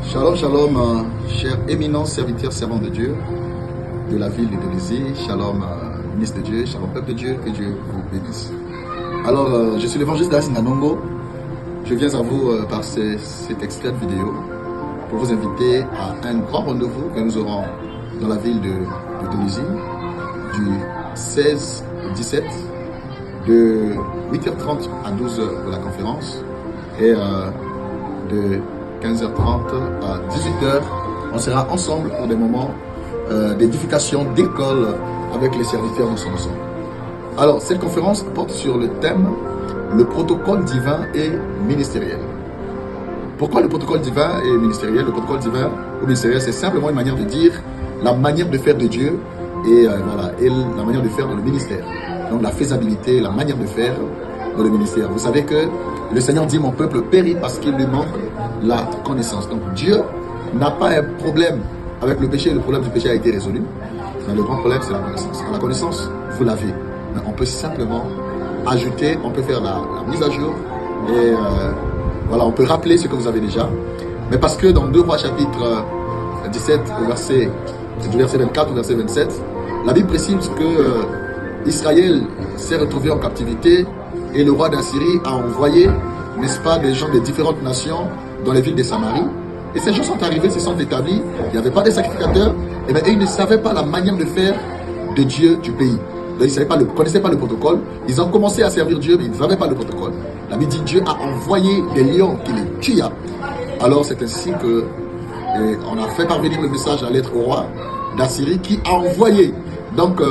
Shalom, shalom, chers éminents serviteurs, servants de Dieu, de la ville de Delizy. Shalom, ministre de Dieu, shalom, peuple de Dieu, que Dieu vous bénisse. Alors, je suis l'évangéliste Davis Nanongo. Je viens à vous par cet extrait de vidéo pour vous inviter à un grand rendez-vous que nous aurons dans la ville de Delizy du 16 au 17, de 8h30 à 12h pour la conférence et de 15h30 à 18h, on sera ensemble pour des moments d'édification d'école avec les serviteurs dans son ensemble. Alors, cette conférence porte sur le thème « Le protocole divin et ministériel ». Pourquoi le protocole divin et ministériel? Le protocole divin ou ministériel, c'est simplement une manière de dire la manière de faire de Dieu et la manière de faire dans le ministère. Donc la faisabilité, la manière de faire dans le ministère. Vous savez que le Seigneur dit « Mon peuple périt parce qu'il lui manque la connaissance ». Donc Dieu n'a pas un problème avec le péché. Le problème du péché a été résolu. Mais le grand problème, c'est la connaissance. La connaissance, vous l'avez. Mais on peut simplement ajouter, on peut faire la mise à jour. Et on peut rappeler ce que vous avez déjà. Mais parce que dans 2 Rois chapitre 17, du verset 24 au verset 27, la Bible précise que Israël s'est retrouvé en captivité et le roi d'Assyrie a envoyé, n'est-ce pas, des gens de différentes nations dans les villes de Samarie. Et ces gens sont arrivés, se sont établis, il n'y avait pas de sacrificateurs, et ils ne savaient pas la manière de faire de Dieu du pays. Donc, ils ne connaissaient pas le protocole, ils ont commencé à servir Dieu, mais ils n'avaient pas le protocole. La Bible dit Dieu a envoyé des lions qui les tuent. Alors c'est ainsi que on a fait parvenir le message à l'être au roi d'Assyrie qui a envoyé donc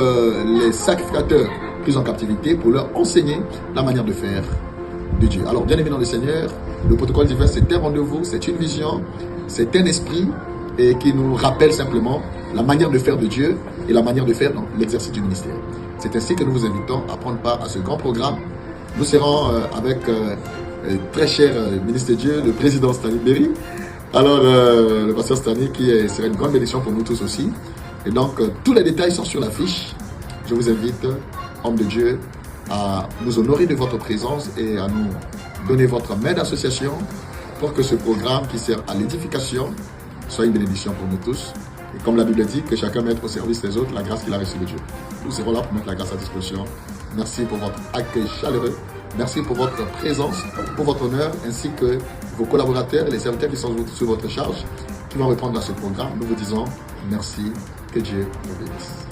les sacrificateurs pris en captivité pour leur enseigner la manière de faire de Dieu. Alors bien aimé dans le Seigneur, le protocole divin c'est un rendez-vous, c'est une vision, c'est un esprit et qui nous rappelle simplement la manière de faire de Dieu et la manière de faire dans l'exercice du ministère. C'est ainsi que nous vous invitons à prendre part à ce grand programme. Nous serons avec très cher ministre de Dieu, le président Stanley Berry. Alors le pasteur Stanley qui sera une grande bénédiction pour nous tous aussi. Et donc tous les détails sont sur l'affiche. Je vous invite, homme de Dieu, à nous honorer de votre présence et à nous donner votre main d'association pour que ce programme qui sert à l'édification soit une bénédiction pour nous tous. Et comme la Bible dit, que chacun mette au service des autres la grâce qu'il a reçue de Dieu. Nous serons là pour mettre la grâce à disposition. Merci pour votre accueil chaleureux. Merci pour votre présence, pour votre honneur, ainsi que vos collaborateurs et les serviteurs qui sont sous votre charge, qui vont répondre à ce programme. Nous vous disons merci, que Dieu vous bénisse.